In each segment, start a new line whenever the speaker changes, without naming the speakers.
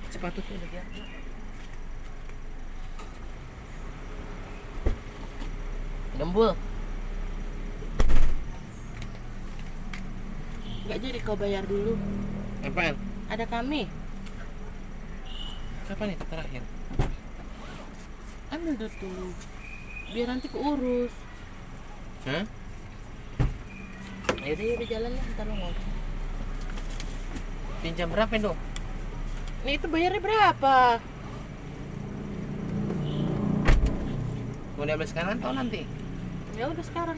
Sepatu tuh udah dia. Gembul.
Nggak jadi kau bayar dulu.
Apaan?
Ada kami.
Kapan itu terakhir?
Ambil dulu. Biar nanti keurus.
Hah?
Yaudah jalan lah, ntar lo ngomong.
Pinjam berapa dong?
Nih itu bayarnya berapa?
Mau diambil sekarang atau nanti?
Ya udah sekarang.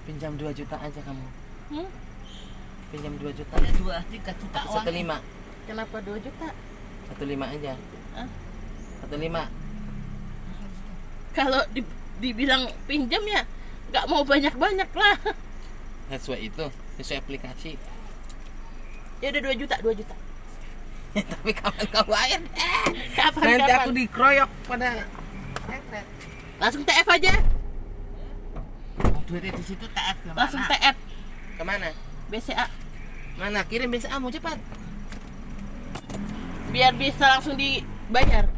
Pinjam 2 juta aja kamu. Pinjam 2 juta.
Ada 2-3 juta uang.
1,5.
Kenapa 2 juta?
1,5 aja.
Hah?
1,5.
Kalau dibilang pinjam ya nggak mau banyak-banyak lah.
Sesuai itu, sesuai aplikasi.
Ya udah 2 juta, 2 juta.
Tapi kapan kau bayar?
Kapan?
Nanti aku dikeroyok pada
Langsung TF aja.
Duitnya di situ TF kemana?
Langsung TF.
kemana?
BCA.
Mana? Kirim BCA mau cepat.
Biar bisa langsung dibayar.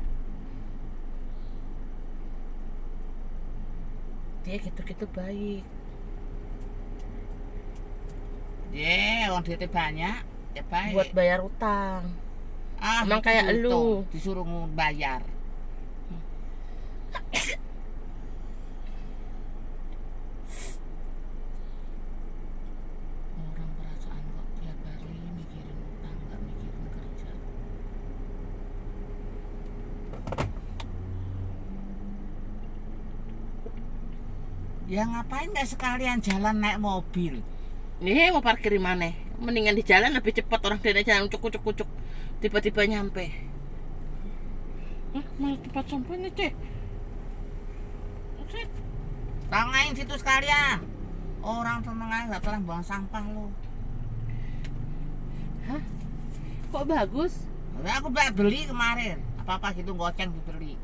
Dia gitu-gitu baik.
Orang duitnya banyak, ya baik.
Buat bayar utang. Emang
itu
kayak
gitu,
elu.
disuruh bayar. Orang perasaan kok tiap hari mikirin utang, gak mikirin kerja. Ya ngapain gak sekalian jalan naik mobil?
Nih mau parkir di mana? Mendingan di jalan lebih cepat, orang dari jalan ucuk-ucuk tiba-tiba nyampe. Malah tempat sampahnya, Cek.
Tangain situ sekalian. Orang seneng aja gak pernah buang sampah lo.
Hah? Kok bagus?
Aku beli kemarin. Apa-apa gitu goceng dibeli.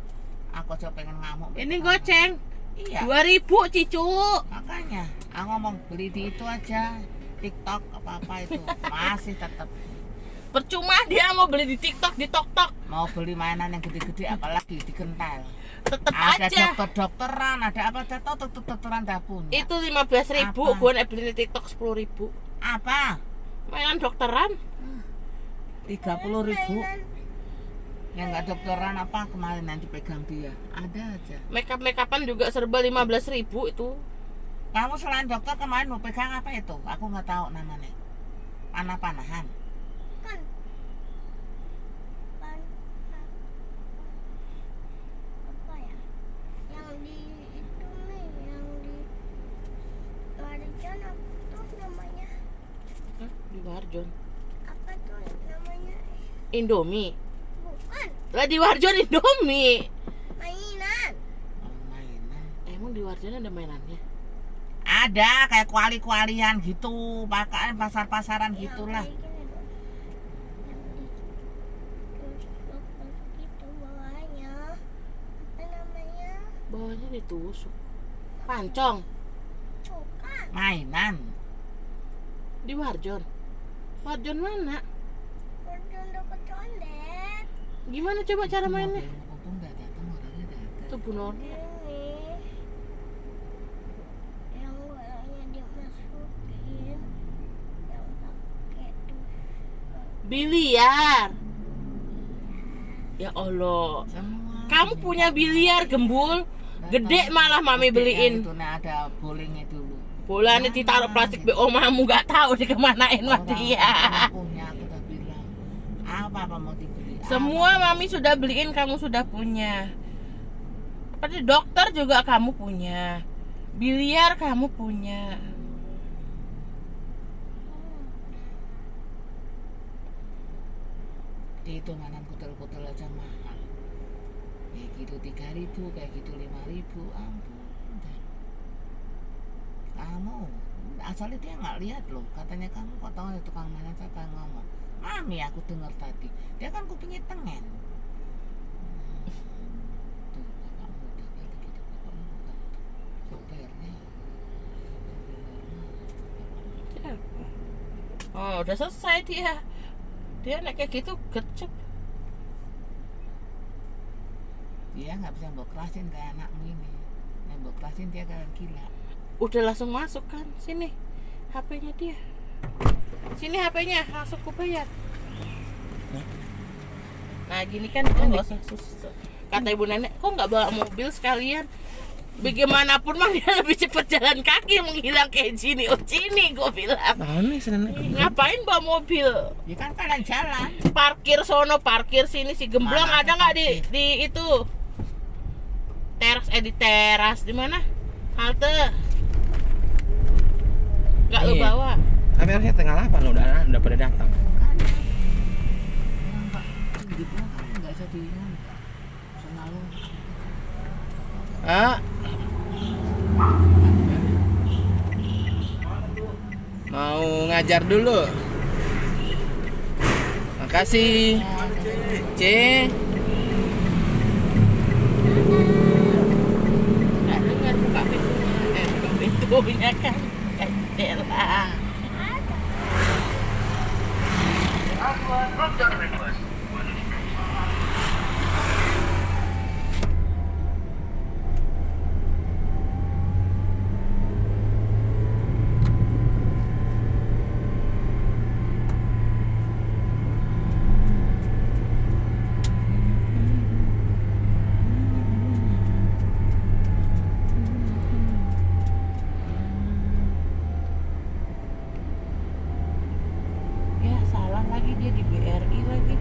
Aku aja pengen ngamuk.
Ini goceng.
Iya.
2.000, Cicu.
Makanya, aku ngomong beli di itu aja. TikTok apa-apa itu. Masih tetap
Percuma dia mau beli di TikTok, di TokTok.
mau beli mainan yang gede-gede apalagi di kental.
Tetep
Ada
aja.
dokter-dokteran, ada apa dokter-dokteran dah punya.
Itu 15.000,
Apa?
gue beli di TikTok 10.000.
Apa?
Mainan dokteran.
30.000. Yang nggak dokteran apa kemarin nanti pegang dia. Ada aja.
Makeup-makeupan juga serba 15.000 itu.
Kamu selain dokter kemarin mau pegang apa itu? Aku nggak tahu namanya. Panah-panahan.
Apa ya? Yang di itu nih, yang di Warjon apa tuh namanya?
Hah? Di Warjon.
Apa tuh namanya?
Indomie.
Bukan
Lah di Warjon Indomie.
mainan.
Oh, mainan.
Emang di Warjon ada mainannya?
Ada kayak kuali-kualian gitu, pakai pasar-pasaran
Yang
gitulah.
kayak gini loh. Yang ditusuk-tusuk gitu bawahnya. Apa namanya?
Bawahnya ditusuk. Pancong.
Bukan.
Mainan.
Di Warjon. Warjon mana?
Warjon dekat condet.
Gimana coba cara mainnya?
Mumpung udah datang orangnya datang.
Tuh Bu Noni.
Ini yang bolanya dimasukin, yang pakai tusuk.
Biliar. Ya Allah.
Semua.
Kamu punya biliar, Gembul. Gede malah mami beliin.
Itu nah ada bowlingnya dulu.
Bolanya ditaruh plastik BO mamu, nggak tahu dikemanain sama dia.
Punya aku udah bilang. Apa mau dibeli?
Semua mami sudah beliin, kamu sudah punya. Seperti dokter juga kamu punya. Biliar kamu punya.
Itu mainan kutul-kutul aja mahal. Kayak gitu 3.000, kayak gitu 5.000. Ampun. Udah. Kamu asalnya dia nggak lihat loh. Katanya kamu kok tahu ada tukang mainan siapa yang ngomong. Mami aku dengar tadi. Dia kan kupingnya tengen. Tuh bapak muda kali gitu. Bapakmu bukan sopirnya. Mobil normal.
Siapa? Oh, udah selesai dia. Dia naik kayak gitu gercep.
Dia nggak bisa mbok kelasin kayak anakmu ini. Nah, mbok kelasin dia kayak gila.
Udah langsung masuk kan. Sini HP-nya dia. Sini HP-nya, langsung ku bayar. Nah gini kan itu nggak usah susah. Kata ibu nenek, kok nggak bawa mobil sekalian? Bagaimanapun mah dia lebih cepat jalan kaki menghilang kayak Jini. Oh Jini, gue bilang.
Nah, nih seneng.
Ngapain bawa mobil?
Ya kan kalian jalan.
Parkir sono, parkir sini. Si gemblong
Mana
ada nggak di
parkir?
di itu teras di teras di mana? Halte. Nggak lu
Iya.
bawa.
Kami harusnya tengah 8 udah pada datang.
Gitu kan nggak bisa diingat. Selalu.
Ah. Mau ngajar dulu. Makasih. C.
Nggak dengar buka pintunya. Buka pintunya kan. Kayak jendela. Ya salah lagi dia di BRI lagi.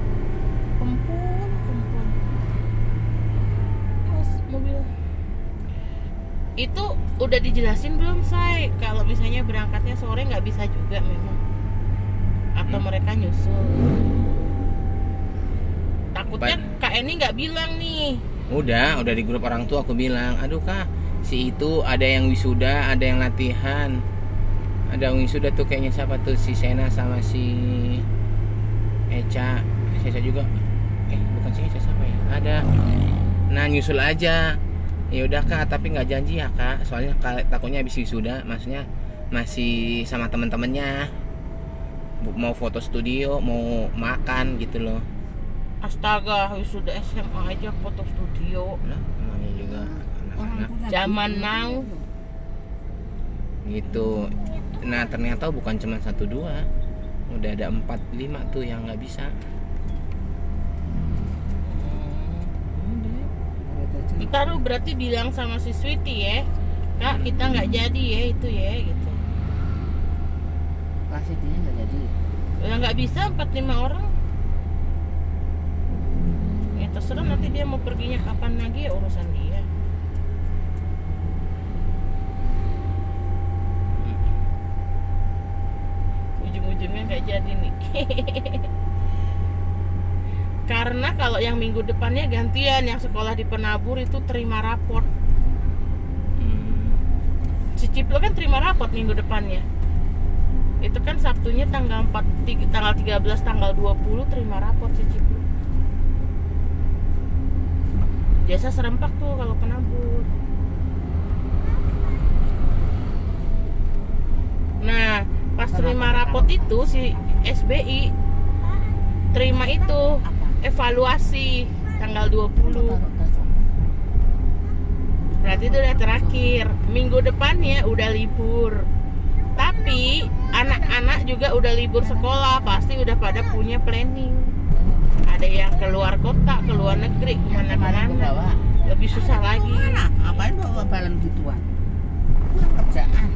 Kempul. Mas mobil. Itu udah dijelasin belum Say? Kalau misalnya berangkatnya sore nggak bisa juga memang. Atau mereka nyusul. Takutnya Kak Eni nggak bilang nih.
Udah di grup orang tua aku bilang, aduh Kak, si itu ada yang wisuda, ada yang latihan. Ada yang wisuda tuh kayaknya siapa tuh, si Sena sama si Eca juga. Bukan si Eca, siapa ya? Ada. Nah, nyusul aja. Ya udah Kak, tapi nggak janji ya Kak. Soalnya takutnya habis wisuda, maksudnya masih sama teman-temannya. Mau foto studio, mau makan gitu loh.
Astaga, wisuda SMA aja foto studio.
Nah, namanya juga anak-anak
Zaman now.
gitu. Nah, ternyata bukan cuma 1-2. Udah ada 4-5 tuh yang nggak bisa.
Ntar lu berarti bilang sama si Sweetie ya, Kak kita nggak jadi ya itu ya gitu.
Kelasnya dia nggak jadi.
Ya nggak bisa 4-5 orang. Ya terserah nanti dia mau perginya kapan lagi ya urusan dia. Ujung-ujungnya nggak jadi nih. Karena kalau yang minggu depannya gantian, yang sekolah di Penabur itu terima raport. Si Ciplo kan terima raport minggu depannya. Itu kan Sabtunya tanggal 13, tanggal 20 terima raport si Ciplo. Biasa serempak tuh kalau Penabur. Nah, pas terima raport itu si SBI terima itu evaluasi tanggal 20. Berarti itu udah terakhir. Minggu depannya udah libur. Tapi anak-anak juga udah libur sekolah, pasti udah pada punya planning. Ada yang keluar kota, keluar negeri, kemana-mana. Lebih susah lagi.
Mana? Ngapain bawa balon gituan? Kerjaan.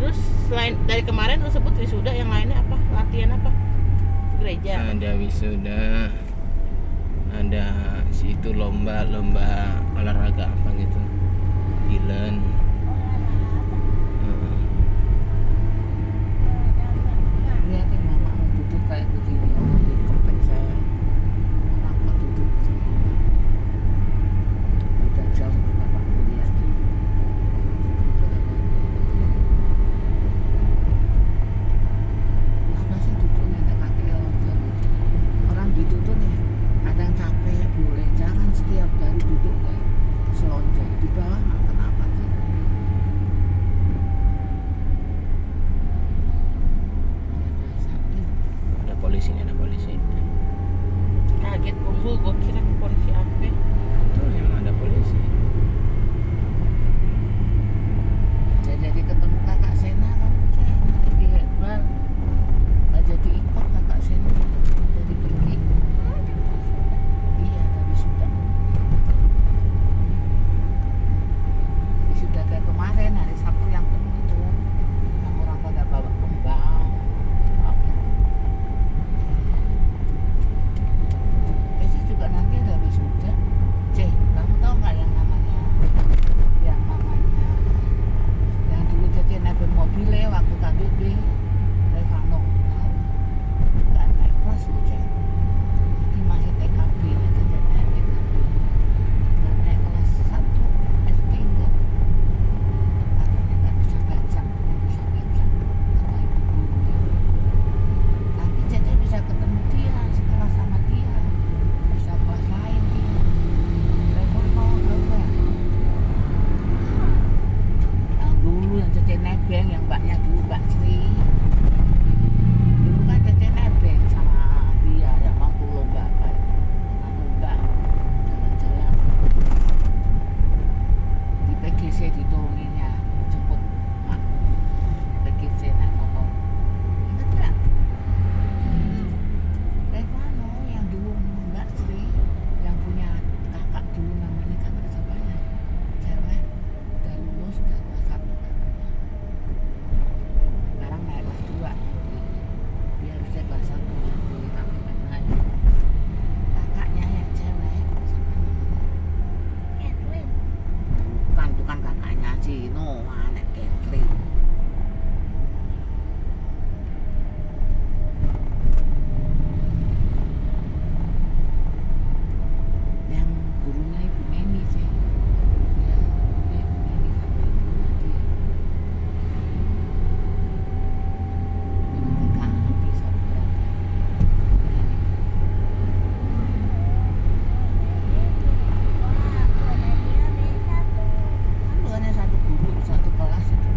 Terus selain dari kemarin lu sebut wisuda, yang lainnya apa? Latihan apa? Gereja.
Ada wisuda, ada si itu lomba olahraga apa gitu, Dylan.
Lihatin mama mau duduk kayak begini, di kepeng saya. Orang kok duduk begini. Udah jauh nih bapak lihatin. Apa sih duduk nenek kakek orang gitu? Orang gitu tuh nih, ada yang capek boleh, jangan tiap hari duduk kayak selonjor di bawah nggak kenapa sih.
Ada polisi nih, ada polisi.
Kaget kumpul, gue kira polisi apa.
Tuh emang ada polisi.
Jadi ketemu kakak Sena kan di Herbal nggak jadi ikut kakak Sena jadi pergi. Iya tapi sudah kayak kemarin hari Sabtu yang penuh itu yang orang pada bawa kembang apa. Besok juga nanti ada wisuda. Kamu tahu nggak yang namanya yang dulu jadi nebeng mobilnya waktu KBB Revano tahu nggak naik kelas loh Cek, nanti masih TKB nya jadi naik TKB nggak naik kelas 1 SD enggak, katanya nggak bisa baca belum bisa baca kata ibu gurunya. Nanti Cece bisa ketemu dia sekelas sama dia, bisa kelas lain dia. Revano tahu nggak yang dulu yang Cece nebeng yang mbaknya dulu Mbak Sri dulu kan Cece nebeng sama dia yang waktu lomba apa lomba jalan-jalan di PGC dituruninnya jemput mak PGC naik motor ingat nggak Revano yang dulu Mbak Sri yang punya kakak dulu namanya kakak siapa ya cewek udah lulus udah kelas 1 katanya sekarang naik kelas 2 dia harusnya kelas 1 nanti tapi nggak naik kakaknya yang cewek siapa namanya
Kathleen.
bukan kakaknya Cino mana Kathleen yang gurunya Ibu Neni sih ya gurunya Ibu Neni sama Ibu Nadia kakak bisa berapa
Wah, aku ada dia bisa tuh.
kan lu hanya satu guru satu kelas itu.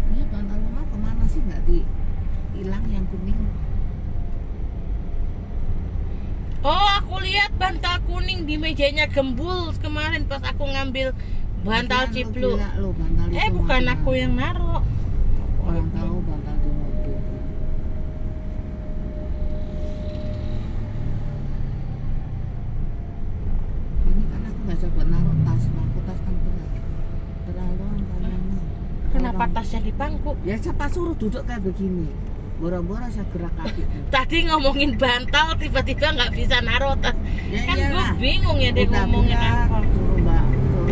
Iya bantal rumah kemana sih nggak hilang yang kuning
Oh, aku lihat bantal kuning di mejanya Gembul kemarin pas aku ngambil bantal
Lagian
cipluk.
lu gila lu, bantal itu
Bukan
mati
aku
mati.
yang naruh.
Orang tahu bantal di mobil. Ini kan aku nggak coba naruh tas, aku tas kan berat. Terlaluan kalian.
Kenapa tasnya di pangku?
Ya siapa suruh duduk kayak begini. Boro-boro saya gerak kaki.
Tadi ngomongin bantal tiba-tiba nggak bisa naruh tas.
Ya
Kan gue
iyalah.
bingung ya dia
Udah
ngomongin
bilang,
apa.
suruh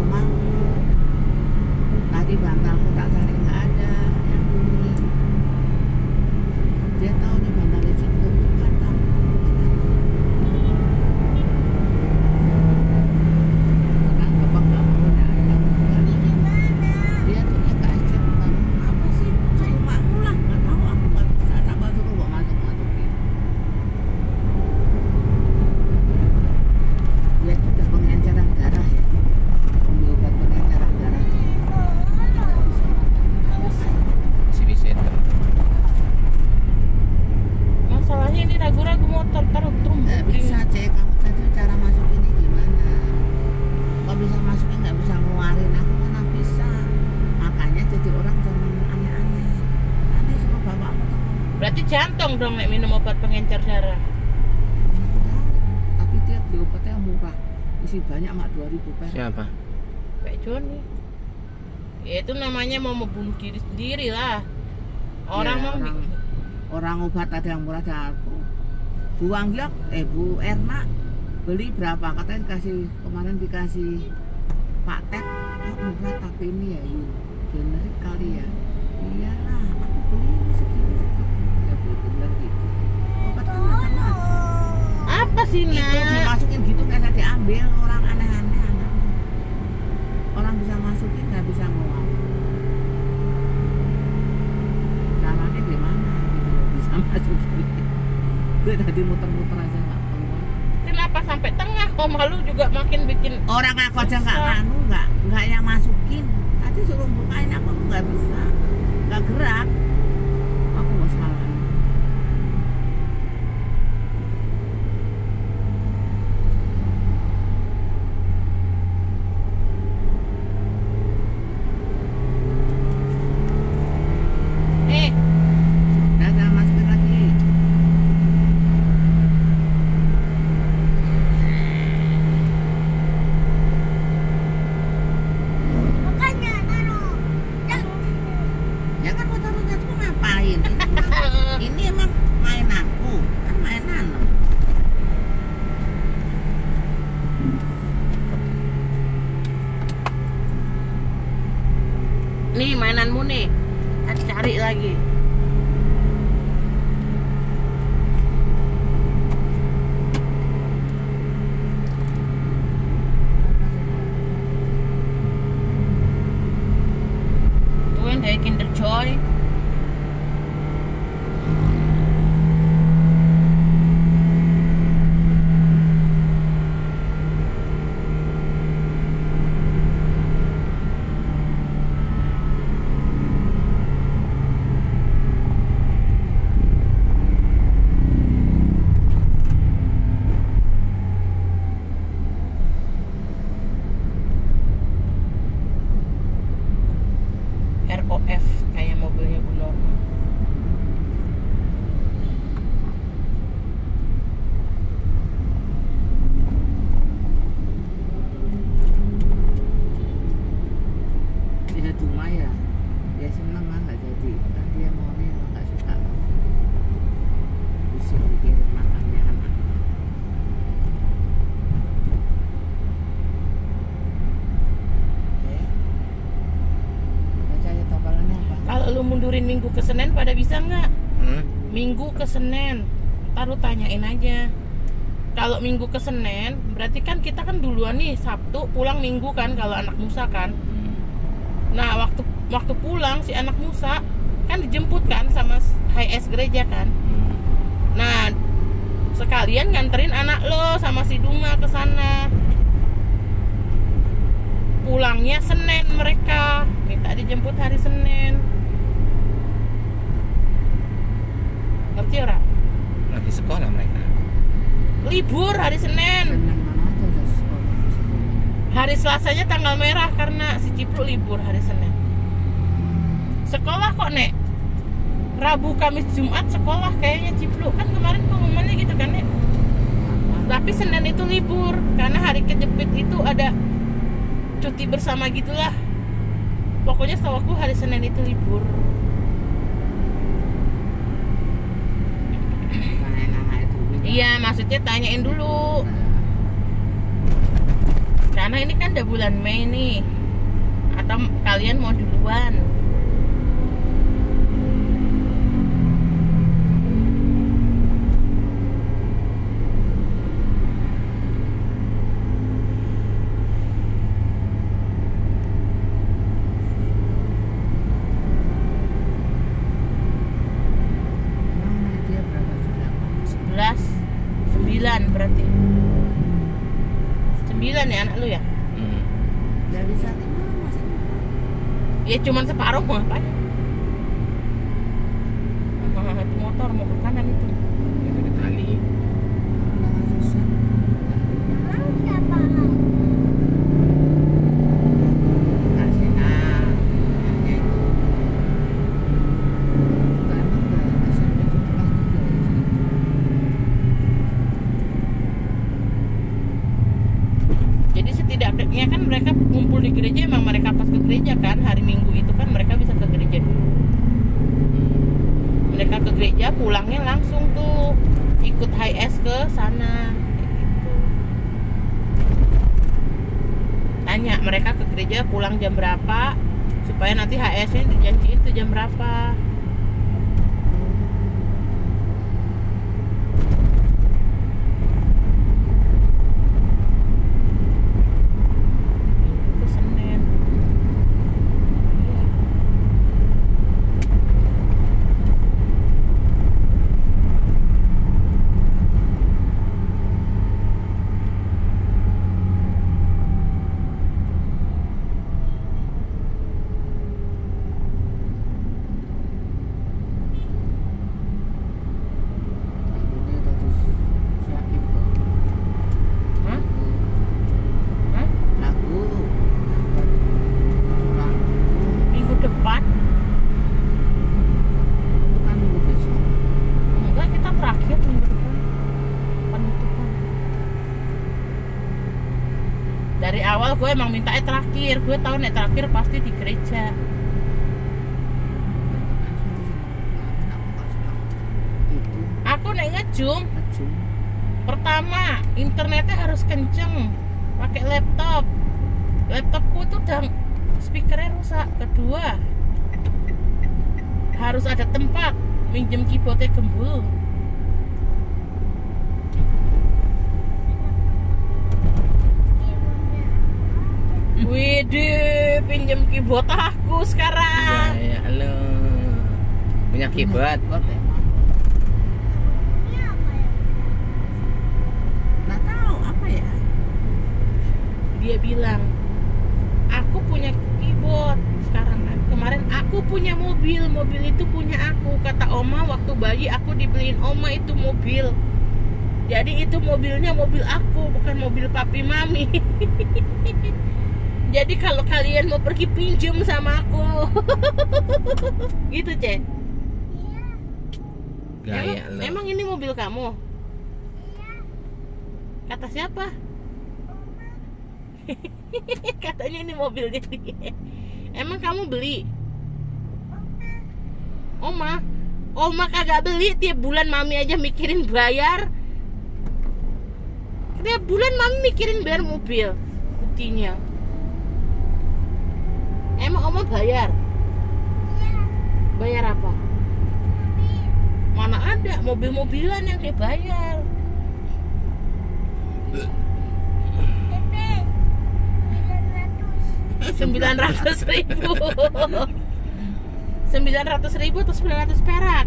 mangku. Tadi bantalku tak cari nggak ada yang kuning. Dia tahu nih bantalnya Cipluk itu bantal. Kan bapak nggak mau ada yang dia tuh ya ke SC bukan apa sih suruh makmu lah nggak tahu aku nggak bisa coba suruh bawa masukin. Dia tuh udah pengenceran darah ya. Beli obat pengenceran darah
jantung dong nek minum obat pengencer darah.
Tapi dia beli obatnya yang murah, isi banyak mak 2.000 per.
Siapa?
Kayak Joni. Ya itu namanya mau membunuh diri sendiri lah. Orang
Ya,
mau
orang obat ada yang murah jatuh. Bu Wanggyok, Bu Erna beli berapa? Katanya kemarin dikasih Pak Ted, kok murah tapi ini ya yuk generik kali ya. Iyalah, aku beli ini segini. Ya bener gitu. Obat kan macam-macam.
apa sih
Itu
nak?
dimasukin gitu nggak bisa diambil, orang aneh-aneh anak. Orang bisa masukin nggak bisa ngomong. Caranya gimana gitu loh, bisa masukin. Gue tadi muter-muter aja nggak keluar.
Kenapa sampai tengah? Oh malu juga makin bikin.
Orang aku aja nggak
Susah.
nganu, nggak yang masukin. Tadi suruh bukain aku nggak bisa, nggak gerak. Aku mau salah.
Eh,
Jangan masukin lagi.
Makanya taruh.
Ya kan mau taruh jatuh ngapain? Ini emang mainanku, kan mainan.
nih mainanmu nih. Cari lagi. Tuh dari Kinder Joy. ROF kayak mobilnya Bu Norma.
Ya cuma ya seneng lah nggak jadi. Kan dia maunya emang nggak suka. Pusing mikirin makannya anak. Oke. Baca aja topalannya apa?
Kalau lu mundurin Minggu ke Senin pada bisa nggak? Minggu ke Senin, ntar lu tanyain aja. Kalau Minggu ke Senin, berarti kan kita kan duluan nih Sabtu pulang Minggu kan kalau anak Musa kan. Nah waktu pulang si anak Musa kan dijemput kan sama HIS gereja kan. Nah sekalian nganterin anak lo sama si Dunga ke sana. Pulangnya Senin mereka, minta dijemput hari Senin. Ngerti ora?
Lagi sekolah mereka.
Libur hari Senin.
Senin mana aja udah sekolah.
Hari Selasanya tanggal merah karena si Cipru libur hari Senin. Sekolah kok Nek? Rabu, Kamis, Jumat sekolah kayaknya Cipru. Kan kemarin pengumumannya gitu kan Nek? Tapi Senin itu libur karena hari kejepit itu ada cuti bersama gitulah. Pokoknya setahu aku hari Senin itu libur.
Tanyain anak itu.
Iya, maksudnya tanyain dulu. Karena ini kan udah bulan Mei nih. Atau kalian mau duluan?
Emang dia berapa sudah?
11 9 berarti 9 ya anak lu ya?
Nggak bisa lima masih muda.
Ya cuman separuh mau ngapain? Itu motor mau ke kanan itu.
Itu di tali.
Nggak susah.
Emang siapa?
Kasih hanya itu. Juga emang udah SMP juga
ya kan mereka kumpul di gereja, emang mereka pas ke gereja kan hari Minggu itu kan mereka bisa ke gereja dulu. Mereka ke gereja pulangnya langsung tuh ikut HIS ke sana kayak gitu. Tanya mereka ke gereja pulang jam berapa supaya nanti HIS-nya dijanjiin tuh jam berapa. Itu Senin. Iya.
Ini terus siapin kok.
Hah? Hah?
Lagu curang
Minggu depan?
itu kan minggu besok.
Enggak, kita terakhir minggu depan penutupan. Dari awal gue emang minta terakhir, gue tahu nih terakhir pasti di gereja.
Itu
Aku nek ngejum,
ngejum.
pertama internetnya harus kenceng, pakai laptop. Laptopku tuh udah speakernya rusak. Kedua, harus ada tempat minjem keyboardnya gembul. Widih, pinjem keyboard aku sekarang.
Ya halo. Punya keyboard.
Keyboard emang. Nggak tahu apa ya.
Dia bilang, aku punya keyboard sekarang kan. Kemarin aku punya mobil itu punya aku. Kata Oma waktu bayi aku dibeliin Oma itu mobil. Jadi itu mobilnya mobil aku, bukan mobil papi mami. Jadi kalau kalian mau pergi pinjem sama aku. Gitu, Cek.
Gaya lo.
Emang ini mobil kamu? Kata siapa? Katanya ini mobilnya dia. Emang kamu beli? Oma kagak beli. Tiap bulan mami aja mikirin bayar. Tiap bulan mami mikirin bayar mobil. Buktinya. Emang Oma bayar? Bayar apa? Mana ada mobil-mobilan yang dia bayar. 900.000. 900.000 atau 900 perak?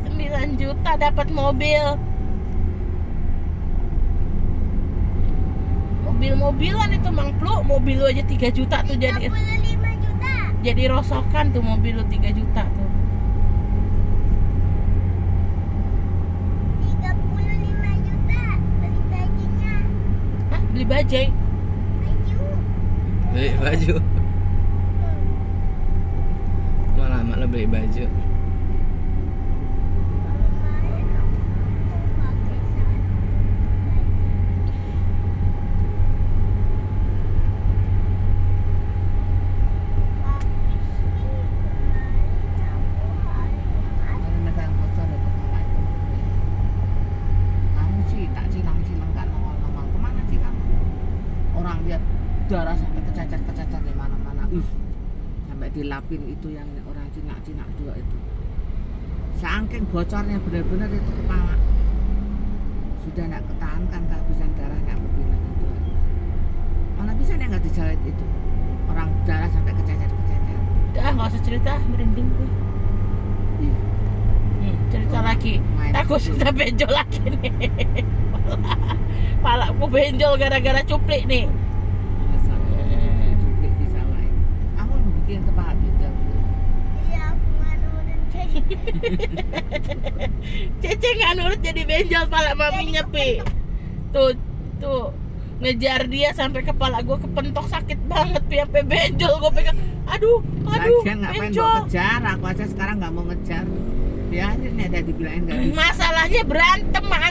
9 juta dapat mobil. Mobil-mobilan itu Mang Plu, mobil lu aja 3 juta tuh jadi
35 juta.
jadi rosokan tuh mobil lu 3 juta tuh.
35 juta beli bajunya.
Hah, beli bajai?
Baju.
Beli baju. Mau lama lo beli baju.
Kemarin aku pakai baju. Tapi sih kemarin aku
Kemarin mereka yang bocor itu mama itu. Kamu sih tak cilang-cilang nggak nongol-nongol. Kemana sih kamu? Orang lihat darah sampai kecacat di mana-mana. Sampai dilapin itu yang orang Cina dua itu. Saking bocornya benar-benar itu kepala. Sudah nggak ketahankan kehabisan darahnya aku bilang itu. Mana bisa nih nggak dijahit itu? Orang darah sampai kecacat.
Udah nggak usah cerita, merinding gue.
Ih,
Cerita lagi.
main
Takut
itu.
sudah benjol lagi nih. Palaku benjol gara-gara cuplik nih.
Cuplik disalahin. Kamu bikin kepala bidal.
Iya aku nggak nurut jadi
Cece nggak nurut jadi benjol pala maminya Pi. Tuh ngejar dia sampai kepala gue kepentok sakit banget Pi, sampai benjol gue pegang. Aduh,
Lagian ngapain
benjol.
mau ngejar? Aku aja sekarang nggak mau ngejar. Biarin ya, ada dibilangin nggak bisa.
Masalahnya berantem sama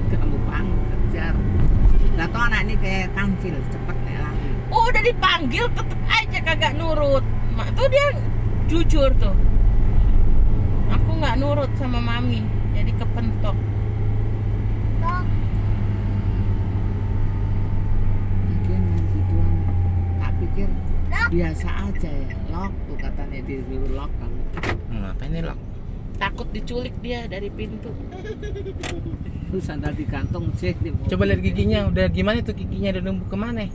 kamu kejar. Lah toh anak ini kayak kancil cepet nek lari.
Oh, udah dipanggil tetep aja kagak nurut. Mak tuh dia jujur tuh. Aku nggak nurut sama mami, jadi kepentok.
Dok,
Lagian yang gituan tak pikir biasa aja ya. Lock tuh katanya disuruh lock kamu.
Ngapain nih Lok?
Takut diculik dia dari pintu.
Lu sandal digantung cek di mobil.
Coba lihat giginya, udah gimana tuh giginya, udah numbuh kemana?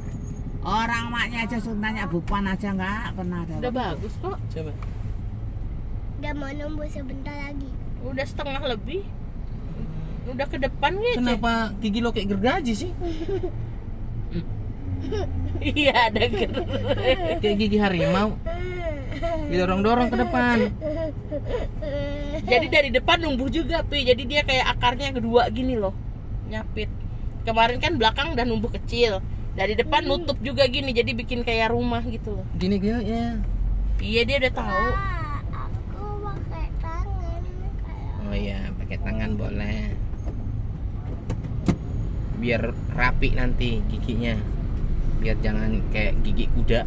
Orang maknya aja suntannya bupan aja nggak pernah ada.
Udah bagus kok.
Coba.
udah mau nunggu sebentar lagi.
Udah setengah lebih. Udah ke depan ya,
Kenapa gigi lo kayak gergaji sih?
Iya, ada
Kayak gigi harimau. Didorong-dorong ke depan.
Jadi dari depan numbuh juga, Pi. Jadi dia kayak akarnya kedua gini loh. Nyapit. Kemarin kan belakang udah numbuh kecil. Dari depan nutup juga gini, jadi bikin kayak rumah gitu loh.
Gini ya.
Iya, dia udah tahu.
Aku pakai tangan kayak
Oh iya, pakai tangan boleh. Biar rapi nanti giginya. Biar jangan kayak gigi kuda.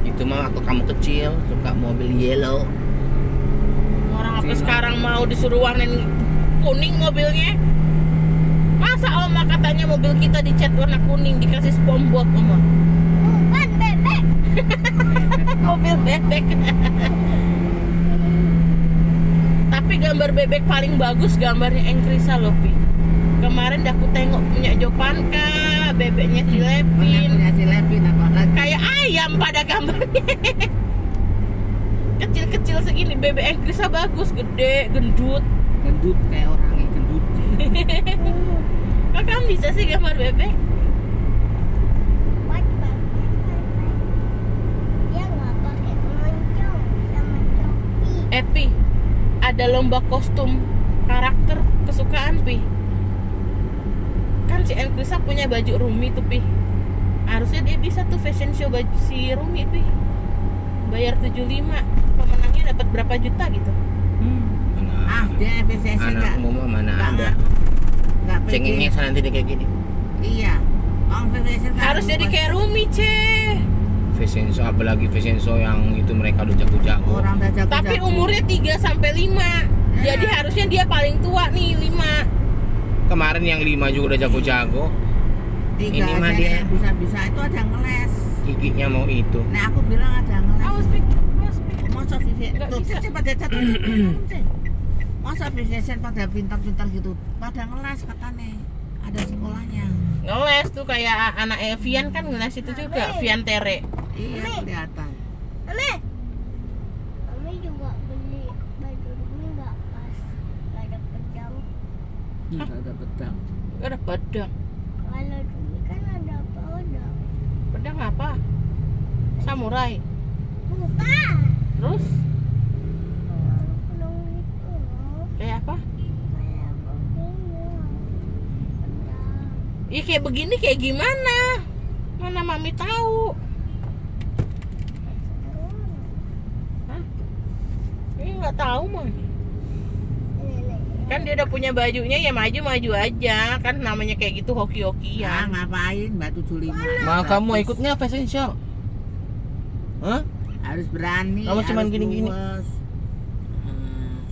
Itu mah waktu kamu kecil suka mobil yellow.
Orang apa sekarang mau disuruh warnain kuning mobilnya? Masa Oma katanya mobil kita dicat warna kuning, dikasih SpongeBob Oma?
bukan bebek.
Mobil bebek. Tapi gambar bebek paling bagus gambarnya Engkrisa loh, Pi. Kemarin dah aku tengok punya Jopanka, bebeknya si Lepin.
Punya si Lepin apalagi.
Kayak ayam pada gambarnya. Kecil-kecil segini, bebek Engkrisa bagus, gede, gendut.
Gendut kayak orang yang gendut.
Kok kamu bisa sih gambar bebek?
Buat bebek. Dia nggak pakai moncong sama topi.
Pi, ada lomba kostum karakter kesukaan Pi. Kan si Engkrisa punya baju Rumi tuh Pi. Harusnya dia bisa tuh fashion show baju si Rumi Pi. Bayar 75, pemenangnya dapat berapa juta gitu.
Ah, dia FSS enggak.
Anak umum mana ada.
Enggak
Cengengnya sana nanti dia kayak gini.
Iya. Orang FSS
Harus jadi kayak Rumi, Ceh.
Fashion show, apalagi fashion show yang itu mereka udah jago-jago.
orang udah jago.
Tapi umurnya 3 sampai 5. Jadi harusnya dia paling tua nih, 5.
Kemarin yang 5 juga udah jago-jago. ini mah dia.
Bisa itu ada ngeles.
Giginya mau itu.
Nah, aku bilang ada ngeles.
Awas, Pi. Awas, Pi.
Masa Vivian
Nggak
tuh
bisa.
cepat dia catat. Masa Vivian pada pintar-pintar gitu. Pada ngeles katanya. Ada sekolahnya.
Ngeles tuh kayak anak Evian kan ngeles itu juga, Vian Tere.
Iya, kelihatan.
Mami, Mami juga beli baju Rumi nggak pas, nggak ada pedang.
Enggak ada pedang.
Gak ada pedang.
Kalau Rumi kan ada pedang.
Pedang apa? Samurai.
Bukan.
Terus
Pedang itu loh,
kayak apa?
kayak begini. Pedang.
Iya kayak begini kayak gimana? Mana Mami tahu? Hah? Ini nggak tahu mah. Kan dia udah punya bajunya ya maju-maju aja. Kan namanya kayak gitu
Ya,
hoki-hokian.
ngapain Mbak 75?
Mau kamu ikut nggak fashion show? Hah?
Harus berani.
Kamu cuman
harus
gini-gini.
luwes.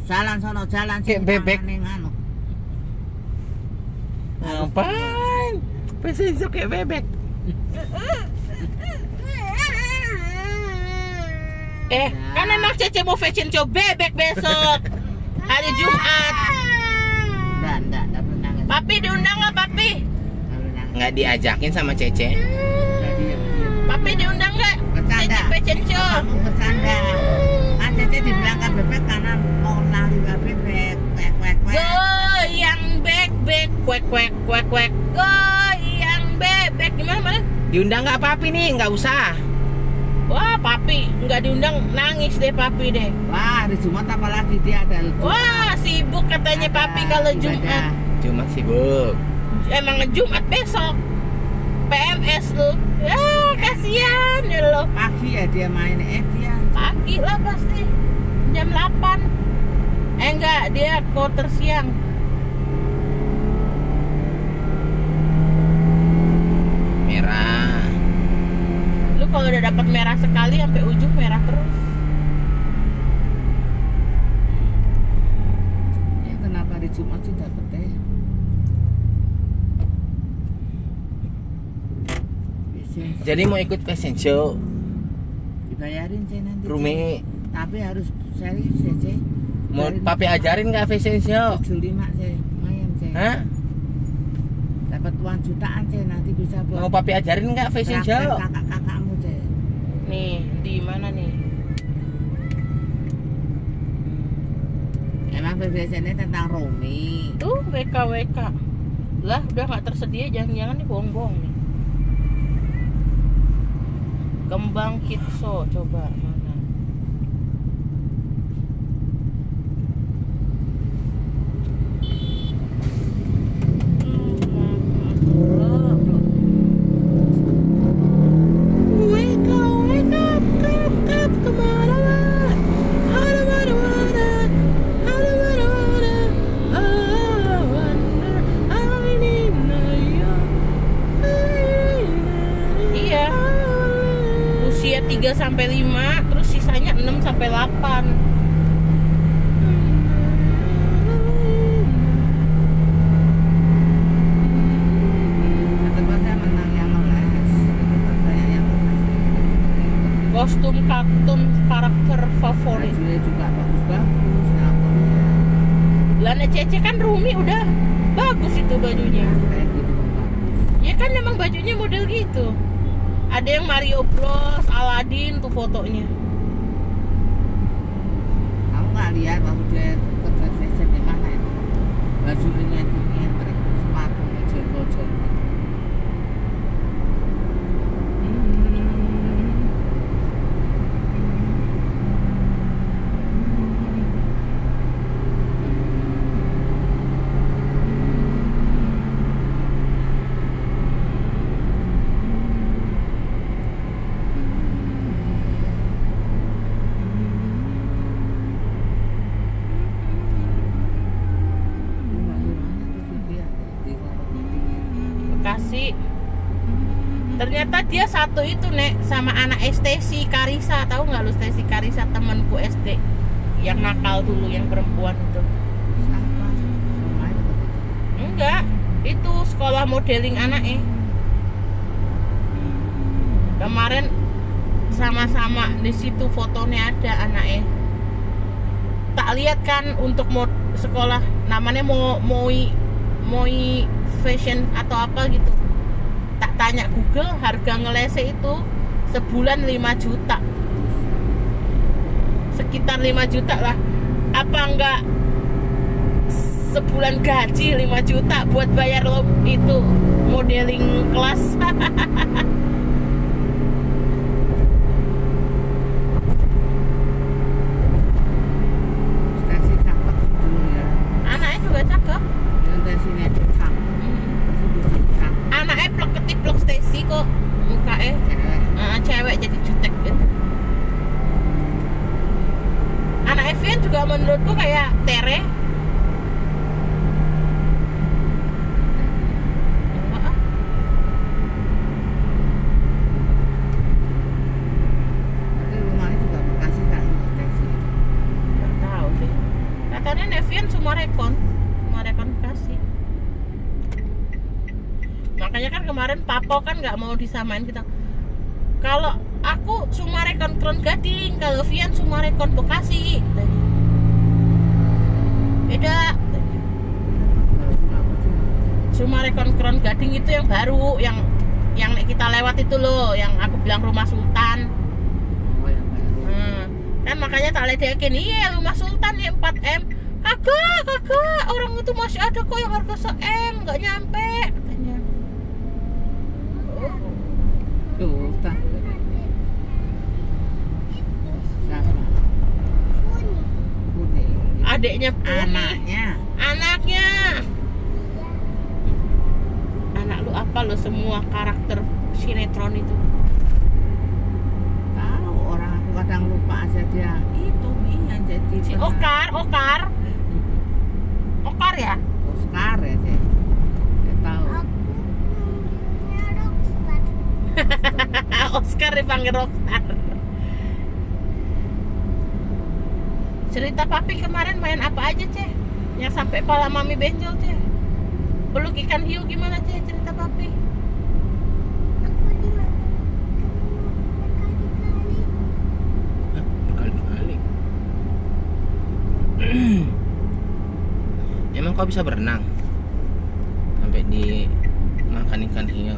Jalan sono jalan
Kayak
sini,
bebek.
tangan yang anu.
Ngapain? Fashion show kayak bebek.
Kan emang Cece mau fashion show bebek besok. Hari Jumat.
Enggak pernah.
Papi diundang nggak Papi?
Enggak pernah.
Nggak diajakin sama Cece.
Enggak diam.
Papi diundang nggak?
Bercanda.
Cece fashion show.
Kamu bercanda. Kan Cece dibilang kan bebek karena mau lari bebek. Kwek.
Goyang bebek, kwek. Goyang bebek gimana mana?
Diundang nggak Papi nih? Nggak usah.
Wah, Papi nggak diundang nangis deh Papi deh.
Wah, hari Jumat apalagi dia ada.
Wah, sibuk katanya
Ada
Papi kalau
ibadah.
Jumat.
Jumat sibuk.
Emang Jumat besok PMS lu. Ya kasihan ya lo.
Pagi ya dia main dia.
Pagi lah pasti jam 8. Enggak, dia quarter siang.
Merah.
Lu kalau udah dapat merah sekali sampai ujung merah terus.
Ya kenapa hari Jumat sih dapet ya? Biasanya
Jadi mau ikut fashion show,
dibayarin sih nanti.
Rumi.
Tapi harus serius ya sih.
Mau papi ajarin nggak fashion show?
75 sih, lumayan sih.
Hah?
Dapat uang jutaan sih nanti bisa buat.
Mau papi ajarin nggak fashion
traktir
show?
kakak-kakakmu sih.
Nih, di mana nih?
Emang biasanya tentang Romi.
Tuh WKWK. Lah, udah nggak tersedia, jangan-jangan nih bohong-bohong nih. Kembang Kitso, coba mana? Wake up, kemana-mana. Mana-mana-mana. Mana-mana-mana. I wonder, I need you. Iya. Usia 3 sampai 5, terus sisanya 6 sampai 8.
Tetap saya menang yang ngeles. Tetap saya yang ngeles.
Kostum kartun karakter favorit.
Bajunya juga bagus-bagus. Dapurnya
Lana Cece kan Rumi udah bagus itu bajunya.
kayak gitu bagus.
Ya kan memang bajunya model gitu. Ada yang Mario Bros, Aladdin tuh fotonya.
Kamu nggak lihat waktu dia kerja fashion di mana itu? Bajunya itu nyentrik, sepatunya jengkol-jengkol.
Bekasi. Ternyata dia satu itu Nek sama anak Stesi Karisa, tahu nggak lu Stesi Karisa temanku SD yang nakal dulu yang perempuan itu?
Siapa? Rumah itu begitu.
Enggak, itu sekolah modeling anaknya. Kemarin sama-sama di situ fotonya ada anaknya. Tak lihat kan untuk sekolah namanya Moi Fashion atau apa gitu. Tak tanya Google, harga ngelese itu sebulan 5 juta. Sekitar 5 juta lah. Apa enggak sebulan gaji 5 juta buat bayar lo itu modeling kelas?
Stasi cakep sih dulu ya.
Anaknya juga cakep.
Yang stasinya cakep. Stasi bisa cakep.
Anaknya plek Stacy kok mukanya cewek jadi jutek gitu. Anak Evian juga menurutku kayak Tere.
Tapi rumahnya juga Bekasi kali Stasi.
Nggak tahu deh. Katanya Nevian Sumarekon Bekasi. Makanya kan kemarin Papo kan nggak mau disamain kita. Kalau aku Sumarekon Kron Gading, kalau Vian Sumarekon Bekasi. Beda. Sumarekon Kron Gading itu yang baru, yang kita lewat itu loh, yang aku bilang Rumah Sultan.
Oh yang baru.
Kan makanya tak ledekin, iya Rumah Sultan ya 4M. Kagak, orang itu masih ada kok yang harga se-M, nggak nyampe katanya.
Tuh, tak. Siapa?
Puni.
Puni.
Adiknya Puni.
Anaknya.
Anaknya. apa lo semua karakter sinetron itu?
Tahu orang aku kadang lupa aja dia. Itu nih yang jadi
Si
pemeran.
Okar ya?
Oscar ya sih. Saya tahu.
Aku manggilnya Rockstar.
Oscar dipanggil Rockstar. Cerita papi kemarin main apa aja, Ceh? Yang sampai pala mami benjol, Ceh. Peluk ikan hiu gimana, Ceh? Cerita papi.
Aku dimakan berkali-kali.
Hah, berkali-kali. Emang kau bisa berenang? Sampai dimakan ikan hiu.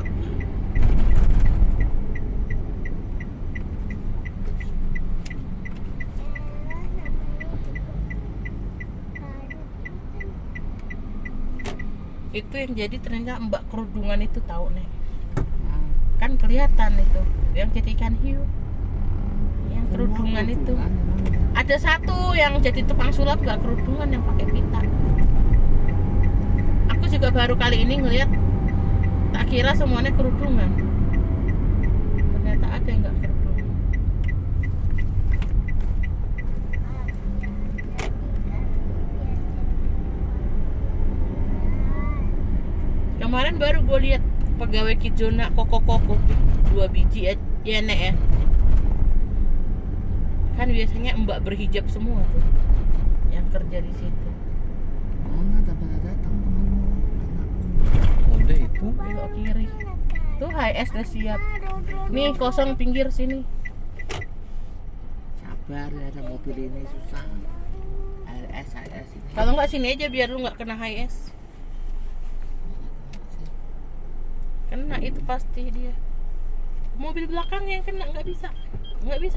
Itu yang jadi ternyata Mbak kerudungan itu tahu, Nek.
Nah,
Kan kelihatan itu yang jadi ikan hiu. Yang kerudungan
semua
itu.
kerudungan memang.
Ada satu yang jadi tukang sulap gak kerudungan yang pakai pita. Aku juga baru kali ini ngelihat. Tak kira semuanya kerudungan. Ternyata ada yang gak kerudungan. Kemarin baru gue lihat pegawai Kijona koko 2 biji ya Nek ya. Kan biasanya mbak berhijab semua tuh yang kerja di situ.
Mana tak pada datang temanmu, anakmu.
Udah itu.
Belok kiri. Tuh HS udah siap. Nih kosong pinggir sini.
Sabar ya, ada mobil ini susah. LS ini.
Kalau nggak sini aja biar lu nggak kena HS. Kena itu pasti dia. Mobil belakang yang kena nggak bisa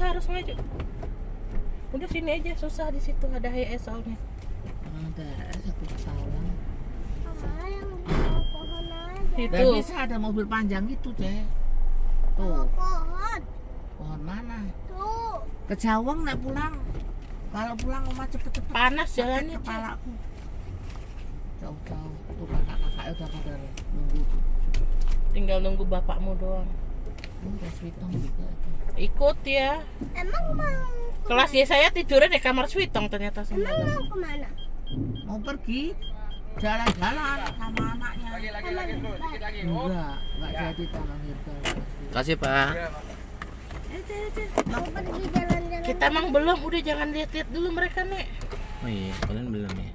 harus maju. Udah sini aja susah di situ ada HS soalnya.
Ada LS aku salah.
Mama yang di bawah pohon aja.
Itu.
Gak bisa ada mobil panjang itu deh.
Bawah
Tuh,
pohon.
pohon mana?
Tuh.
Ke Jawang nak pulang. Kalau pulang rumah cepet-cepet.
Panas jalannya, Cek.
Kepalaku. Jauh-jauh. Tuh kakak-kakak udah pada nunggu.
Tinggal nunggu bapakmu doang.
Udah Sweetong juga tuh.
Ikut ya.
Emang mau
Kelasnya saya tidurnya di kamar Sweetong ternyata
Emang
semalam.
mau kemana?
Mau pergi jalan-jalan sama anaknya. Enggak jadi taman Hirgal.
Kasih Pak.
Mau pergi jalan-jalan.
Kita emang belum, udah jangan lihat-lihat dulu mereka, Nek.
Oh iya, kalian belum ya.